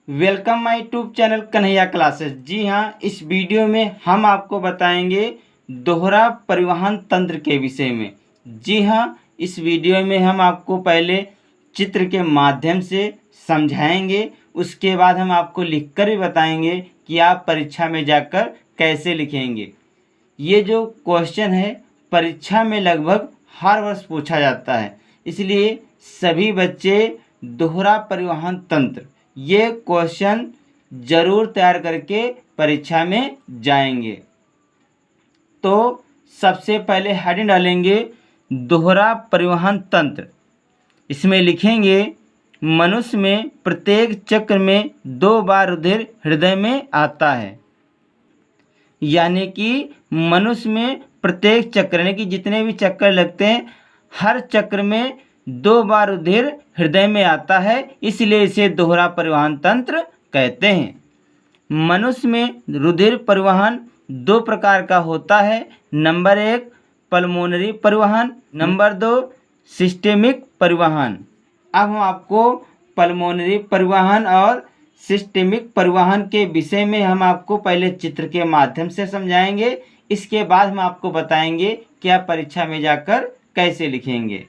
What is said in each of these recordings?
Welcome my YouTube channel Kanhaiya classes. जी हाँ, इस वीडियो में हम आपको बताएंगे दोहरा परिवहन तंत्र के विषय में। जी हाँ, इस वीडियो में हम आपको पहले चित्र के माध्यम से समझाएंगे, उसके बाद हम आपको लिखकर भी बताएंगे कि आप परीक्षा में जाकर कैसे लिखेंगे। ये जो क्वेश्चन है परीक्षा में लगभग हर वर्ष पूछा जाता है, इसलिए सभी बच्चे दोहरा परिवहन तंत्र ये क्वेश्चन जरूर तैयार करके परीक्षा में जाएंगे। तो सबसे पहले हेडिंग डालेंगे दोहरा परिवहन तंत्र। इसमें लिखेंगे मनुष्य में प्रत्येक चक्र में 2 बार रुधिर हृदय में आता है। यानी कि मनुष्य में प्रत्येक चक्र यानी कि जितने भी चक्कर लगते हैं हर चक्र में 2 बार रुधिर हृदय में आता है, इसलिए इसे दोहरा परिवहन तंत्र कहते हैं। मनुष्य में रुधिर परिवहन 2 प्रकार का होता है। नंबर 1 पल्मोनरी परिवहन, नंबर 2 सिस्टेमिक परिवहन। अब हम आपको पल्मोनरी परिवहन और सिस्टेमिक परिवहन के विषय में हम आपको पहले चित्र के माध्यम से समझाएंगे, इसके बाद हम आपको बताएंगे कि आप परीक्षा में जाकर कैसे लिखेंगे।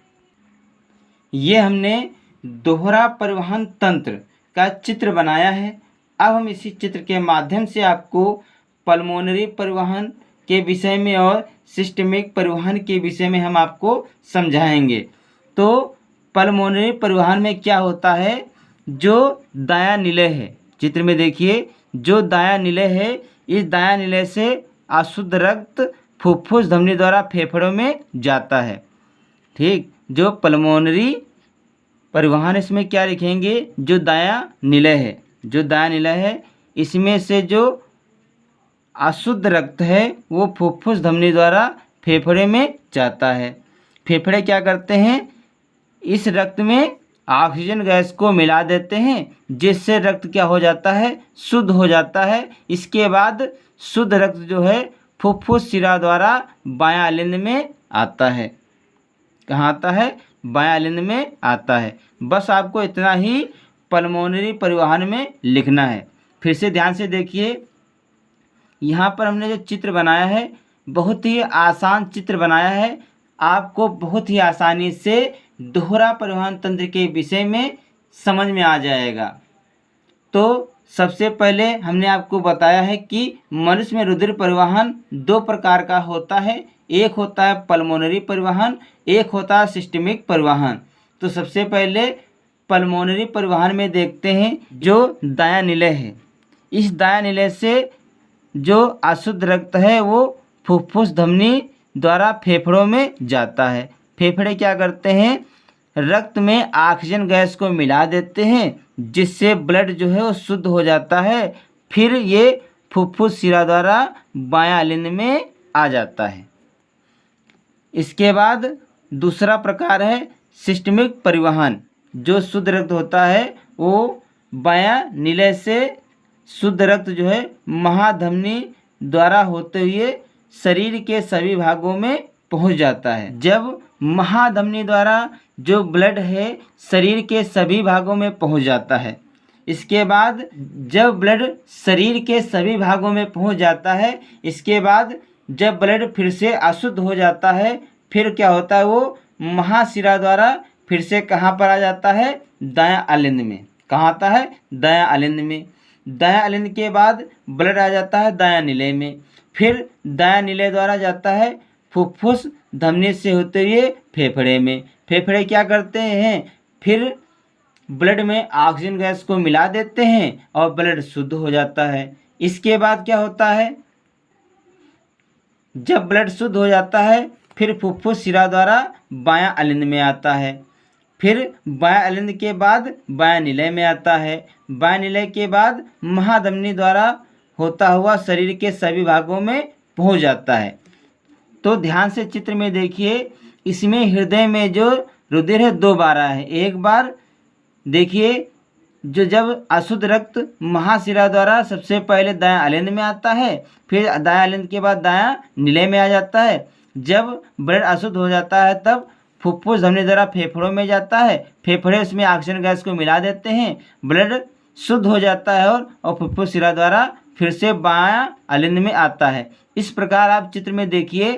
ये हमने दोहरा परिवहन तंत्र का चित्र बनाया है। अब हम इसी चित्र के माध्यम से आपको पल्मोनरी परिवहन के विषय में और सिस्टेमिक परिवहन के विषय में हम आपको समझाएंगे। तो पल्मोनरी परिवहन में क्या होता है, जो दायां निलय है, चित्र में देखिए जो दायां निलय है, इस दायां निलय से अशुद्ध रक्त फुफ्फुस धमनी द्वारा फेफड़ों में जाता है। ठीक, जो पल्मोनरी परिवहन इसमें क्या लिखेंगे, जो दायां निलय है, जो दायां निलय है इसमें से जो अशुद्ध रक्त है वो फुफ्फुस धमनी द्वारा फेफड़े में जाता है। फेफड़े क्या करते हैं, इस रक्त में ऑक्सीजन गैस को मिला देते हैं, जिससे रक्त क्या हो जाता है, शुद्ध हो जाता है। इसके बाद शुद्ध रक्त जो है फुफ्फुस शिरा द्वारा बायां लिंग में आता है। कहाँ आता है, बायां लिंग में आता है। बस आपको इतना ही पल्मोनरी परिवहन में लिखना है। फिर से ध्यान से देखिए, यहाँ पर हमने जो चित्र बनाया है बहुत ही आसान चित्र बनाया है। आपको बहुत ही आसानी से दोहरा परिवहन तंत्र के विषय में समझ में आ जाएगा। तो सबसे पहले हमने आपको बताया है कि मनुष्य में रुधिर परिवहन 2 प्रकार का होता है। एक होता है पल्मोनरी परिवहन, एक होता है सिस्टेमिक परिवहन। तो सबसे पहले पल्मोनरी परिवहन में देखते हैं जो दायां निलय है, इस दायां निलय से जो अशुद्ध रक्त है वो फुफ्फुस धमनी द्वारा फेफड़ों में जाता है। फेफड़े क्या करते हैं, रक्त में ऑक्सीजन गैस को मिला देते हैं, जिससे ब्लड जो है वो शुद्ध हो जाता है। फिर ये फुफ्फुस शिरा द्वारा बायां लिंग में आ जाता है। इसके बाद दूसरा प्रकार है सिस्टेमिक परिवहन। जो शुद्ध रक्त होता है वो बायां निलय से शुद्ध रक्त जो है महाधमनी द्वारा होते हुए शरीर के सभी भागों में पहुंच जाता है। जब महाधमनी द्वारा जो ब्लड है शरीर के सभी भागों में पहुंच जाता है, इसके बाद जब ब्लड शरीर के सभी भागों में पहुंच जाता है, इसके बाद जब ब्लड फिर से अशुद्ध हो जाता है, फिर क्या होता है, वो महाशिरा द्वारा फिर से कहाँ पर आ जाता है, दायां अलिंद में। कहाँ आता है, दायां अलिंद में। दायां अलिंद के बाद ब्लड आ जाता है दायां निलय में। फिर दायां निलय द्वारा जाता है फुफ्फुस धमनी से होते हुए फेफड़े में। फेफड़े क्या करते हैं, फिर ब्लड में ऑक्सीजन गैस को मिला देते हैं और ब्लड शुद्ध हो जाता है। इसके बाद क्या होता है, जब ब्लड शुद्ध हो जाता है फिर फुफ्फुस शिरा द्वारा बायां अलिंद में आता है। फिर बायां अलिंद के बाद बायां निलय में आता है। बायां निलय के बाद महाधमनी द्वारा होता हुआ शरीर के सभी भागों में पहुंच जाता है। तो ध्यान से चित्र में देखिए, इसमें हृदय में जो रुधिर है 2 बार आया है। एक बार देखिए, जो जब अशुद्ध रक्त महाशिरा द्वारा सबसे पहले दायां अलिंद में आता है, फिर दायां अलिंद के बाद दायां निलय में आ जाता है। जब ब्लड अशुद्ध हो जाता है तब फुफ्फुस धमनी द्वारा फेफड़ों में जाता है। फेफड़े उसमें ऑक्सीजन गैस को मिला देते हैं, ब्लड शुद्ध हो जाता है और फुफ्फुस शिरा द्वारा फिर से बायां अलिंद में आता है। इस प्रकार आप चित्र में देखिए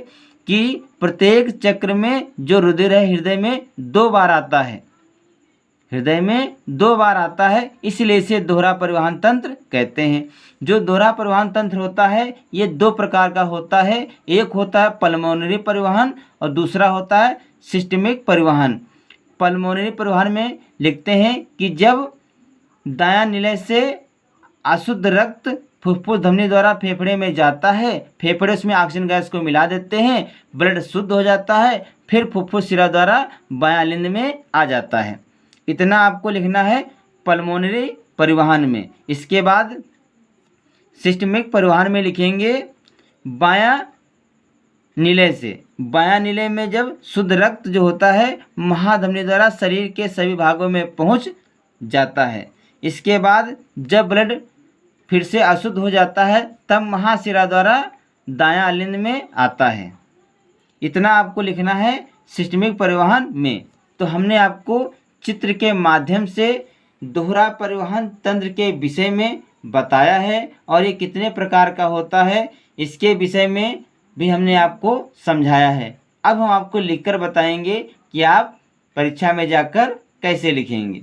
कि प्रत्येक चक्र में जो रुधिर है हृदय में 2 बार आता है, हृदय में 2 बार आता है, इसलिए इसे दोहरा परिवहन तंत्र कहते हैं। जो दोहरा परिवहन तंत्र होता है ये 2 प्रकार का होता है। एक होता है पल्मोनरी परिवहन और दूसरा होता है सिस्टमिक परिवहन। पल्मोनरी परिवहन में लिखते हैं कि जब दायां निलय से अशुद्ध रक्त फुफ्फुस धमनी द्वारा फेफड़े में जाता है, फेफड़े उसमें ऑक्सीजन गैस को मिला देते हैं, ब्लड शुद्ध हो जाता है, फिर फुफ्फुस शिरा द्वारा बायां अलिंद में आ जाता है। इतना आपको लिखना है पल्मोनरी परिवहन में। इसके बाद सिस्टमिक परिवहन में लिखेंगे बायां निलय से। बायां निलय में जब शुद्ध रक्त जो होता है महाधमनी द्वारा शरीर के सभी भागों में पहुंच जाता है। इसके बाद जब ब्लड फिर से अशुद्ध हो जाता है तब महाशिरा द्वारा दायां अलिंद में आता है। इतना आपको लिखना है सिस्टमिक परिवहन में। तो हमने आपको चित्र के माध्यम से दोहरा परिवहन तंत्र के विषय में बताया है और ये कितने प्रकार का होता है इसके विषय में भी हमने आपको समझाया है। अब हम आपको लिखकर बताएंगे कि आप परीक्षा में जाकर कैसे लिखेंगे।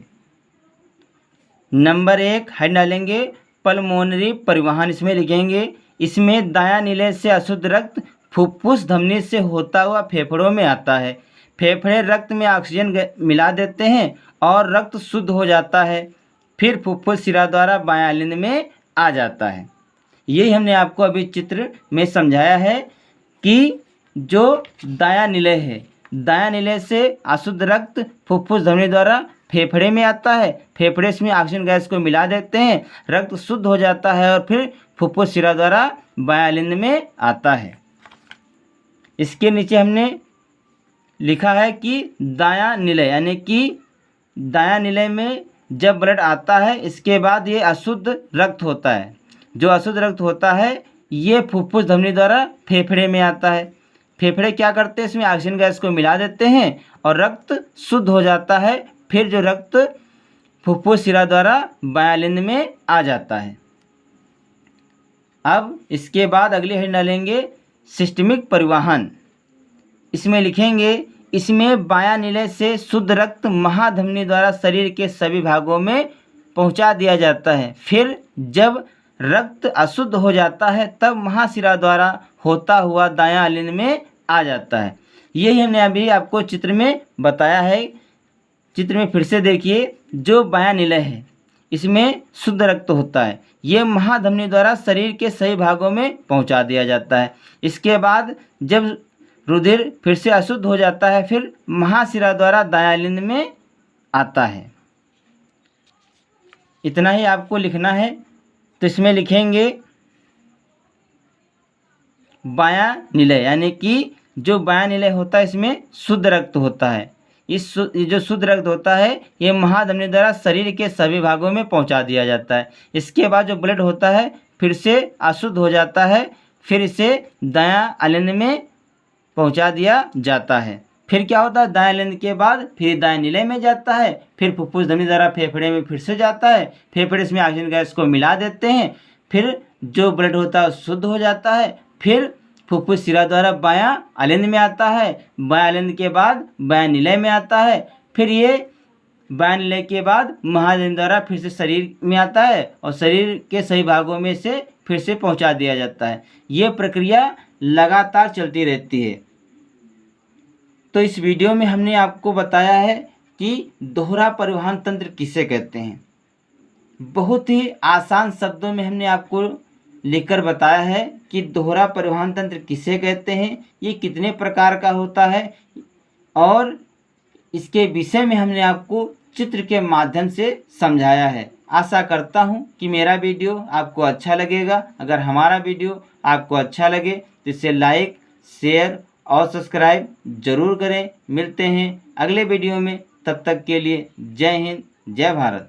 नंबर 1 हेड डालेंगे पल्मोनरी परिवहन। इसमें लिखेंगे इसमें दायां निलय से अशुद्ध रक्त फुफ्फुस धमनी से होता हुआ फेफड़ों में आता है। फेफड़े रक्त में ऑक्सीजन मिला देते हैं और रक्त शुद्ध हो जाता है, फिर फुफ्फुस शिरा द्वारा बायां अलिंद में आ जाता है। यही हमने आपको अभी चित्र में समझाया है कि जो दायां निलय है, दायां निलय से अशुद्ध रक्त फुफ्फुस धमनी द्वारा फेफड़े में आता है, फेफड़े में ऑक्सीजन गैस को मिला देते हैं, रक्त शुद्ध हो जाता है और फिर फुफ्फुस शिरा द्वारा बायां अलिंद में आता है। इसके नीचे हमने लिखा है कि दायां निलय, यानी कि दायां निलय में जब ब्लड आता है इसके बाद ये अशुद्ध रक्त होता है। जो अशुद्ध रक्त होता है ये फुफ्फुस धमनी द्वारा फेफड़े में आता है। फेफड़े क्या करते हैं, इसमें ऑक्सीजन गैस को मिला देते हैं और रक्त शुद्ध हो जाता है, फिर जो रक्त फुफ्फुस शिरा द्वारा बायां अलिंद में आ जाता है। अब इसके बाद अगली हेड डालेंगे सिस्टमिक परिवहन। इसमें लिखेंगे इसमें बायां निलय से शुद्ध रक्त महाधमनी द्वारा शरीर के सभी भागों में पहुंचा दिया जाता है, फिर जब रक्त अशुद्ध हो जाता है तब महाशिरा द्वारा होता हुआ दायां अलिंद में आ जाता है। यही हमने अभी आपको चित्र में बताया है। चित्र में फिर से देखिए, जो बायां निलय है इसमें शुद्ध रक्त होता है, ये महाधमनी द्वारा शरीर के सही भागों में पहुंचा दिया जाता है। इसके बाद जब रुधिर फिर से अशुद्ध हो जाता है फिर महाशिरा द्वारा दायां अलिंद में आता है। इतना ही आपको लिखना है। तो इसमें लिखेंगे बायां निलय, यानी कि जो बायां निलय होता है इसमें शुद्ध रक्त होता है। ये जो शुद्ध रक्त होता है ये महाधमनी द्वारा शरीर के सभी भागों में पहुंचा दिया जाता है। इसके बाद जो ब्लड होता है फिर से अशुद्ध हो जाता है, फिर इसे दायां अलिंद में पहुंचा दिया जाता है। फिर क्या होता है, दायां अलिंद के बाद फिर दायां निलय में जाता है, फिर फुफ्फुस धमनी द्वारा फेफड़े में फिर से जाता है, फेफड़े इसमें ऑक्सीजन गैस को मिला देते हैं, फिर जो ब्लड होता है शुद्ध हो जाता है, फिर फुफ्फुस शिरा द्वारा बायां अलिंद में आता है, बायां अलिंद के बाद बायां निलय में आता है, फिर ये बायां निलय के बाद महाअलिंद द्वारा फिर से शरीर में आता है और शरीर के सही भागों में से फिर से पहुंचा दिया जाता है। ये प्रक्रिया लगातार चलती रहती है। तो इस वीडियो में हमने आपको बताया है कि दोहरा परिवहन तंत्र किसे कहते हैं। बहुत ही आसान शब्दों में हमने आपको लिखकर बताया है कि दोहरा परिवहन तंत्र किसे कहते हैं, ये कितने प्रकार का होता है, और इसके विषय में हमने आपको चित्र के माध्यम से समझाया है। आशा करता हूँ कि मेरा वीडियो आपको अच्छा लगेगा। अगर हमारा वीडियो आपको अच्छा लगे तो इसे लाइक, शेयर और सब्सक्राइब जरूर करें। मिलते हैं अगले वीडियो में, तब तक के लिए जय हिंद, जय भारत।